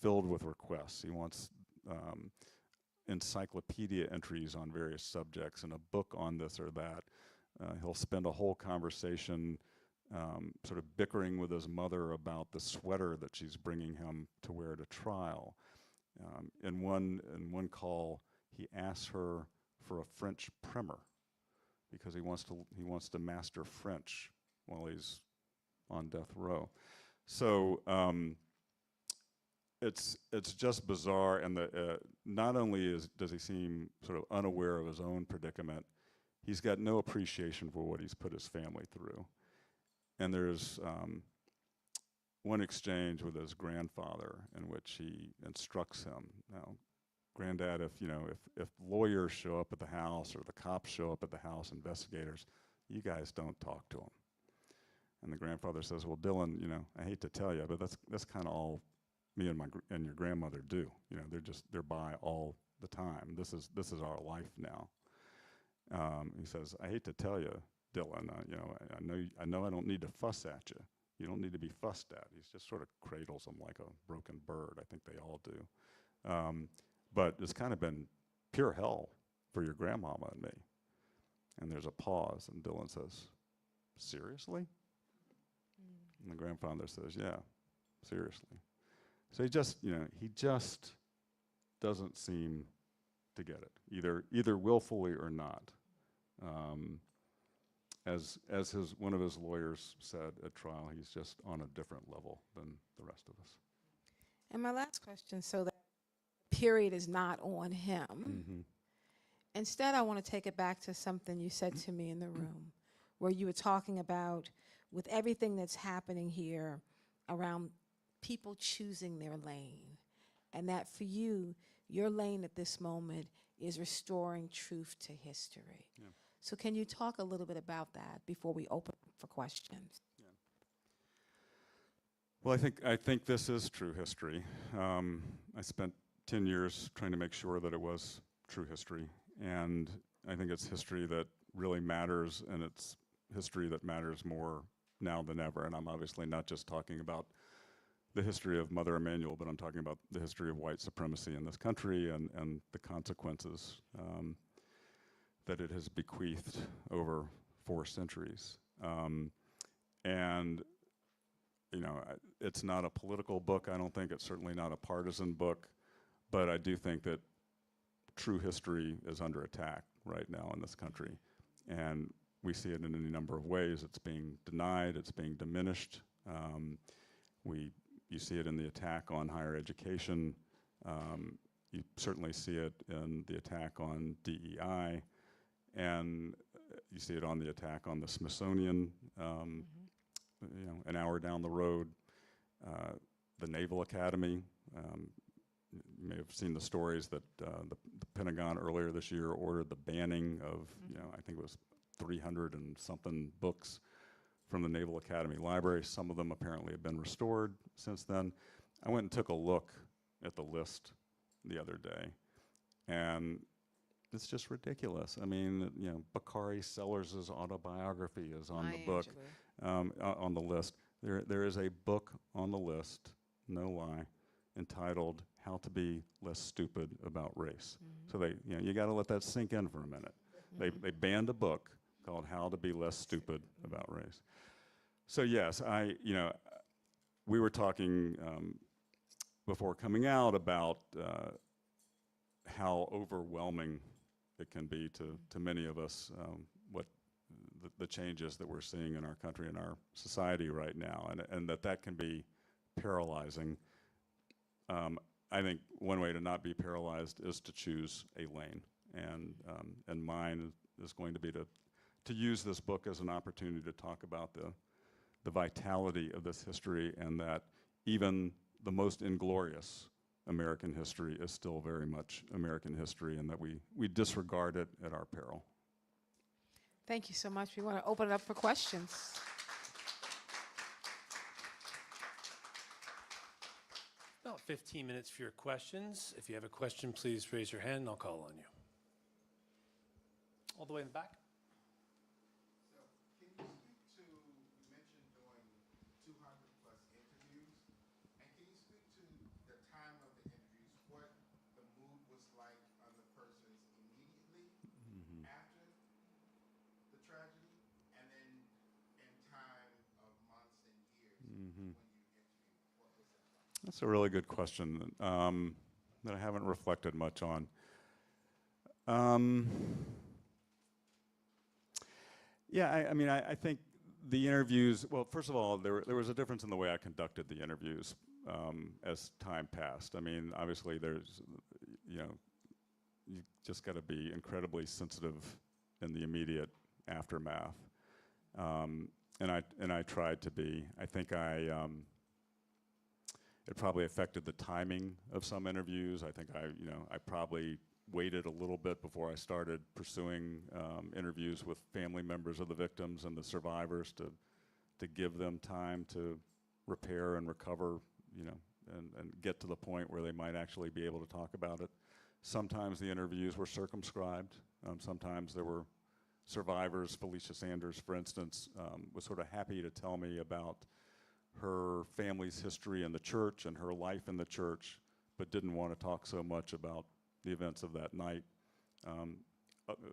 filled with requests. He wants encyclopedia entries on various subjects and a book on this or that. He'll spend a whole conversation sort of bickering with his mother about the sweater that she's bringing him to wear to trial. In one call, he asks her for a French primer because he wants to master French while he's on death row. So it's just bizarre, and not only does he seem sort of unaware of his own predicament, he's got no appreciation for what he's put his family through. And there's one exchange with his grandfather in which he instructs him. Now, Granddad, if lawyers show up at the house or the cops show up at the house, investigators, you guys don't talk to them. And the grandfather says, well, Dylan, I hate to tell you, but that's kind of all me and your grandmother do. They're by all the time. This is our life now. He says, I hate to tell you, Dylan, I know I don't need to fuss at you. You don't need to be fussed at. He just sort of cradles him like a broken bird. I think they all do. But it's kind of been pure hell for your grandmama and me. And there's a pause, and Dylan says, seriously? And the grandfather says, yeah, seriously. So he just doesn't seem to get it, either willfully or not. As one of his lawyers said at trial, he's just on a different level than the rest of us. And my last question, so that period is not on him. Mm-hmm. Instead, I want to take it back to something you said to me in the room, where you were talking about, with everything that's happening here around people choosing their lane, and that for you, your lane at this moment is restoring truth to history. Yeah. So can you talk a little bit about that before we open for questions? Yeah. Well, I think this is true history. I spent 10 years trying to make sure that it was true history, and I think it's history that really matters, and it's history that matters more now than ever. And I'm obviously not just talking about the history of Mother Emanuel, but I'm talking about the history of white supremacy in this country and the consequences that it has bequeathed over 4 centuries. And it's not a political book, I don't think. It's certainly not a partisan book, but I do think that true history is under attack right now in this country. And we see it in any number of ways. It's being denied, it's being diminished. You see it in the attack on higher education. You certainly see it in the attack on DEI. And you see it on the attack on the Smithsonian, an hour down the road. The Naval Academy. You may have seen the stories that the Pentagon earlier this year ordered the banning of, I think it was 300 and something books from the Naval Academy Library. Some of them apparently have been restored since then. I went and took a look at the list the other day, and it's just ridiculous. I mean, Bakari Sellers' autobiography is on the book, on the list. There is a book on the list, no lie, entitled "How to Be Less Stupid About Race." So you got to let that sink in for a minute. They banned a book called "How to Be Less Stupid About Race." So yes, we were talking before coming out about how overwhelming it can be to many of us, what the changes that we're seeing in our country and our society right now, and that can be paralyzing. I think one way to not be paralyzed is to choose a lane, and mine is going to be to use this book as an opportunity to talk about the vitality of this history, and that even the most inglorious American history is still very much American history, and that we disregard it at our peril. Thank you so much. We want to open it up for questions. About 15 minutes for your questions. If you have a question, please raise your hand and I'll call on you. All the way in the back. So, can you speak to, you mentioned doing 200 plus interviews, and can you speak to the time of the interviews, what the mood was like on the persons immediately after the tragedy, and then in time of months and years when you interviewed, what was that like? That's a really good question that I haven't reflected much on. Yeah, I mean, I think the interviews, well, first of all, there was a difference in the way I conducted the interviews as time passed. I mean, obviously there's, you just got to be incredibly sensitive in the immediate aftermath. And I tried to be. I think it probably affected the timing of some interviews. I think I probably waited a little bit before I started pursuing interviews with family members of the victims and the survivors to give them time to repair and recover, and get to the point where they might actually be able to talk about it. Sometimes the interviews were circumscribed. Sometimes there were survivors. Felicia Sanders, for instance, was sort of happy to tell me about her family's history in the church and her life in the church, but didn't want to talk so much about the events of that night.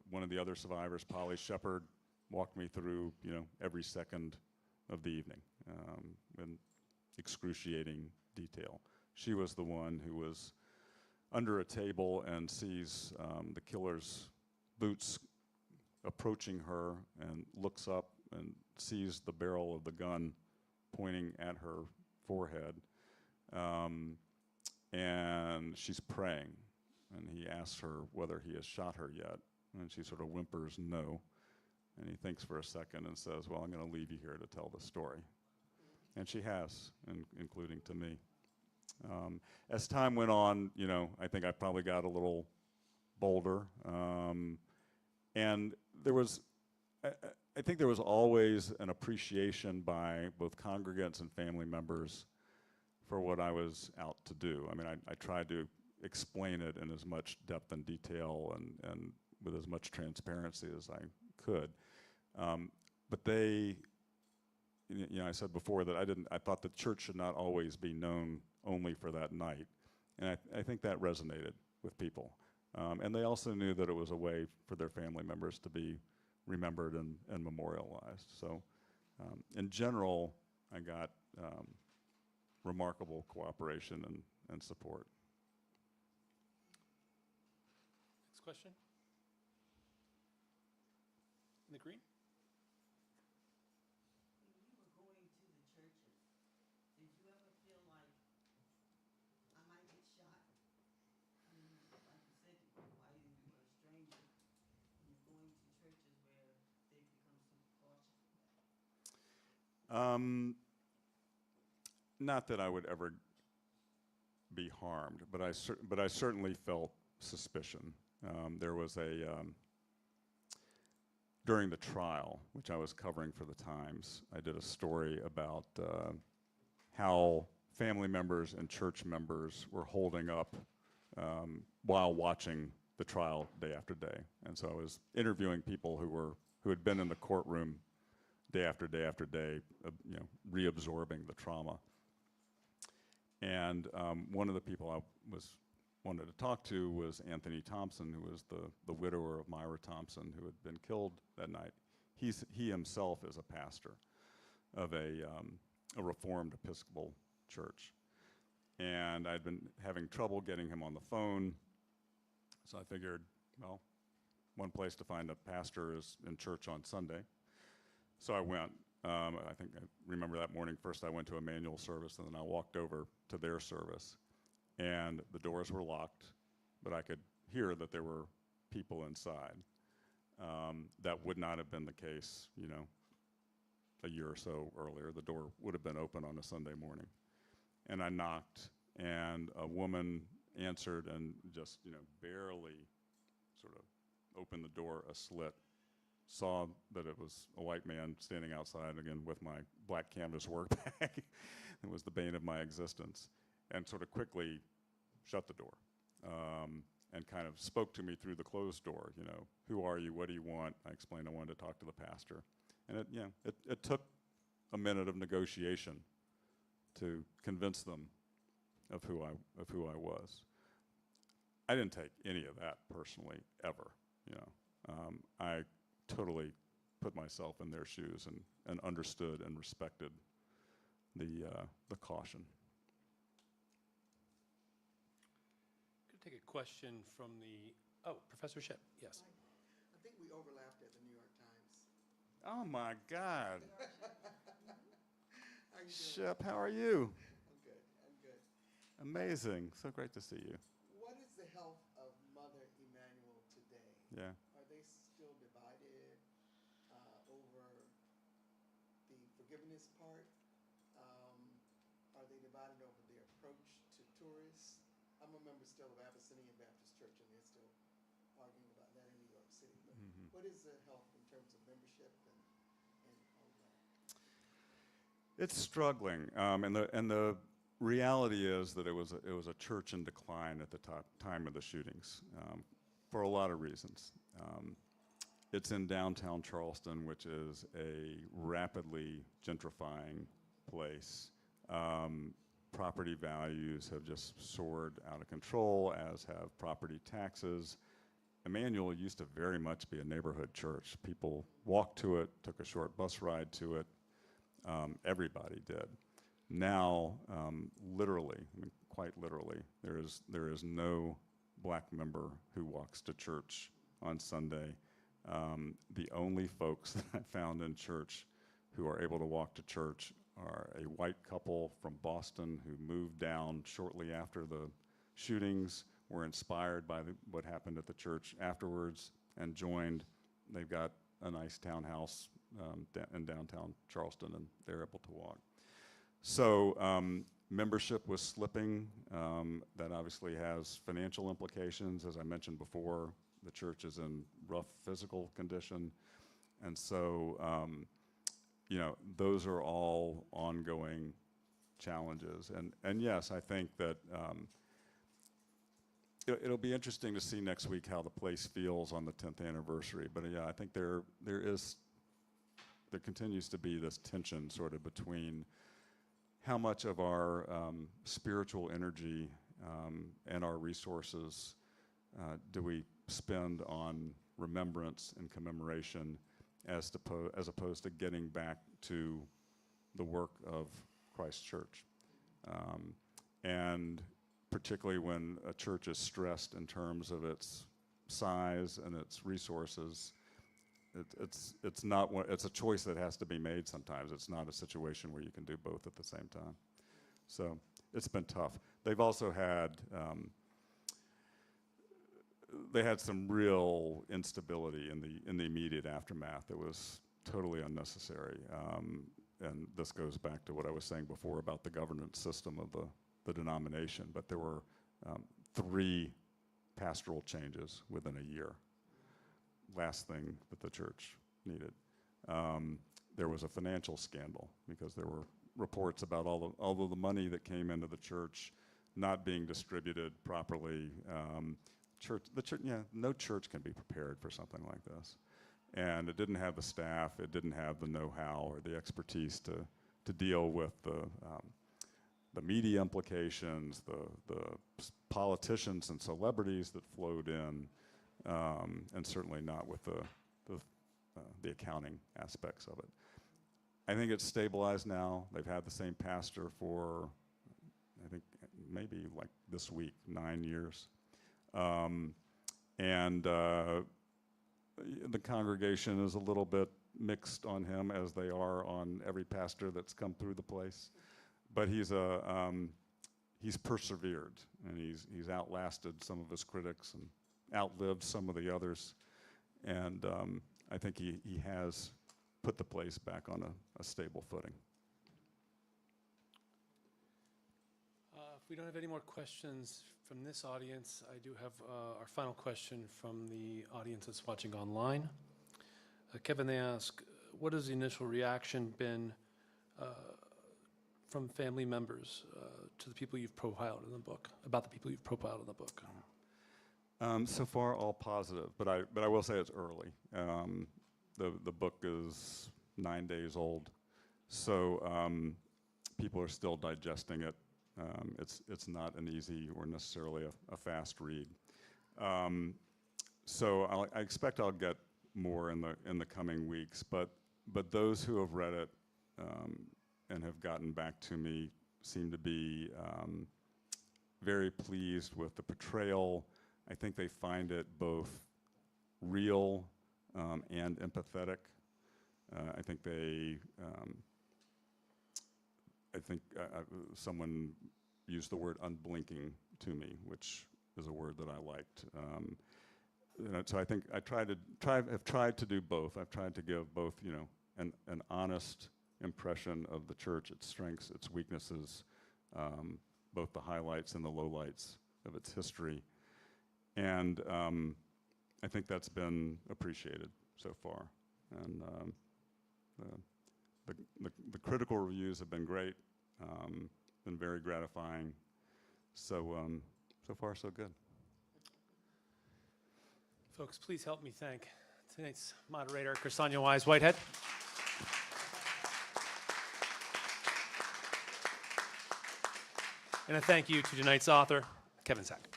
One of the other survivors, Polly Shepard, walked me through, every second of the evening in excruciating detail. She was the one who was under a table and sees the killer's boots approaching her and looks up and sees the barrel of the gun pointing at her forehead. And she's praying. And he asks her whether he has shot her yet. And she sort of whimpers no. And he thinks for a second and says, well, I'm going to leave you here to tell the story. And she has, including to me. As time went on, I think I probably got a little bolder. And there was, I think there was always an appreciation by both congregants and family members for what I was out to do. I mean, I tried to explain it in as much depth and detail and with as much transparency as I could. But they, I said before that I thought the church should not always be known only for that night. And I think that resonated with people. And they also knew that it was a way for their family members to be remembered and memorialized. So in general, I got remarkable cooperation and support. Next question. In the green? When you were going to the churches, did you ever feel like I might get shot? I mean, like you said, you were white and you were a stranger, and you're going to churches where they become super cautious. Not that I would ever be harmed, but I certainly felt suspicion. There was during the trial, which I was covering for the Times, I did a story about how family members and church members were holding up while watching the trial day after day. And so I was interviewing people who had been in the courtroom day after day after day, reabsorbing the trauma. And one of the people I wanted to talk to was Anthony Thompson, who was the widower of Myra Thompson, who had been killed that night. He himself is a pastor of a Reformed Episcopal church. And I'd been having trouble getting him on the phone, so I figured, well, one place to find a pastor is in church on Sunday. So I went. I think I remember that morning, first I went to Emanuel service, and then I walked over to their service. And the doors were locked, but I could hear that there were people inside. That would not have been the case, a year or so earlier. The door would have been open on a Sunday morning. And I knocked, and a woman answered and just, barely sort of opened the door a slit, saw that it was a white man standing outside, again, with my black canvas work bag. It was the bane of my existence. And sort of quickly shut the door. and kind of spoke to me through the closed door. You know, who are you? What do you want? I explained I wanted to talk to the pastor, and it took a minute of negotiation to convince them of who I was. I didn't take any of that personally ever. You know, I totally put myself in their shoes and understood and respected the caution. Could take a question from the, Professor Ship, yes. I think we overlapped at the New York Times. Oh my God. How you doing? Shep, how are you? I'm good. I'm good. Amazing. So great to see you. What is the health of Mother Emanuel today? Yeah. Are they still divided over the forgiveness part? Are they divided over their approach to tourists? I'm a member still of Abyssinian Baptist Church, and they're still arguing about that in New York City. But what is the health in terms of membership and all of that? It's struggling, and the reality is that it was a church in decline at the time of the shootings, for a lot of reasons. It's in downtown Charleston, which is a rapidly gentrifying place. Property values have just soared out of control, as have property taxes. Emanuel used to very much be a neighborhood church. People walked to it, took a short bus ride to it. Everybody did. Now, literally, I mean, quite literally, there is no black member who walks to church on Sunday. The only folks that I found in church who are able to walk to church are a white couple from Boston who moved down shortly after the shootings, were inspired by what happened at the church afterwards, and joined. They've got a nice townhouse in downtown Charleston, and they're able to walk. So membership was slipping. That obviously has financial implications. As I mentioned before, the church is in rough physical condition. And so, you know, those are all ongoing challenges. And yes, I think that it'll be interesting to see next week how the place feels on the 10th anniversary. But yeah, I think there continues to be this tension sort of between how much of our spiritual energy and our resources do we spend on remembrance and commemoration as opposed to getting back to the work of Christ Church. And particularly when a church is stressed in terms of its size and its resources, it's not one, it's a choice that has to be made sometimes. It's not a situation where you can do both at the same time. So it's been tough. They've also had they had some real instability in the immediate aftermath that was totally unnecessary. And this goes back to what I was saying before about the governance system of the denomination. But there were 3 pastoral changes within a year. Last thing that the church needed. There was a financial scandal because there were reports about all of the money that came into the church not being distributed properly. No church can be prepared for something like this. And it didn't have the staff, it didn't have the know-how or the expertise to deal with the media implications, the politicians and celebrities that flowed in, and certainly not with the accounting aspects of it. I think it's stabilized now. They've had the same pastor for, I think, maybe like this week, 9 years. And the congregation is a little bit mixed on him, as they are on every pastor that's come through the place. But he's persevered, and he's outlasted some of his critics and outlived some of the others. And I think he has put the place back on a stable footing. If we don't have any more questions from this audience, I do have our final question from the audience that's watching online. Kevin, they ask, what has the initial reaction been from family members to the people you've profiled in the book, about the people you've profiled in the book? So far, all positive, but I will say it's early. The book is 9 days old, so people are still digesting it. It's not an easy or necessarily a fast read. So I expect I'll get more in the coming weeks. But those who have read it and have gotten back to me seem to be very pleased with the portrayal. I think they find it both real and empathetic. I think someone used the word unblinking to me, which is a word that I liked. So I think have tried to do both. I've tried to give both, an honest impression of the church, its strengths, its weaknesses, both the highlights and the lowlights of its history. And I think that's been appreciated so far. And the critical reviews have been great, been very gratifying. So so far, so good. Folks, please help me thank tonight's moderator, Chrisania Wise-Whitehead. And a thank you to tonight's author, Kevin Sack.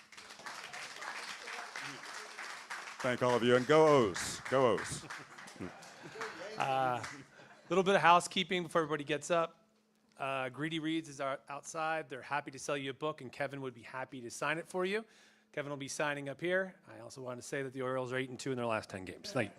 Thank all of you, and go O's, go O's. A little bit of housekeeping before everybody gets up. Greedy Reads is outside. They're happy to sell you a book, and Kevin would be happy to sign it for you. Kevin will be signing up here. I also want to say that the Orioles are 8-2 in their last 10 games. Thank you.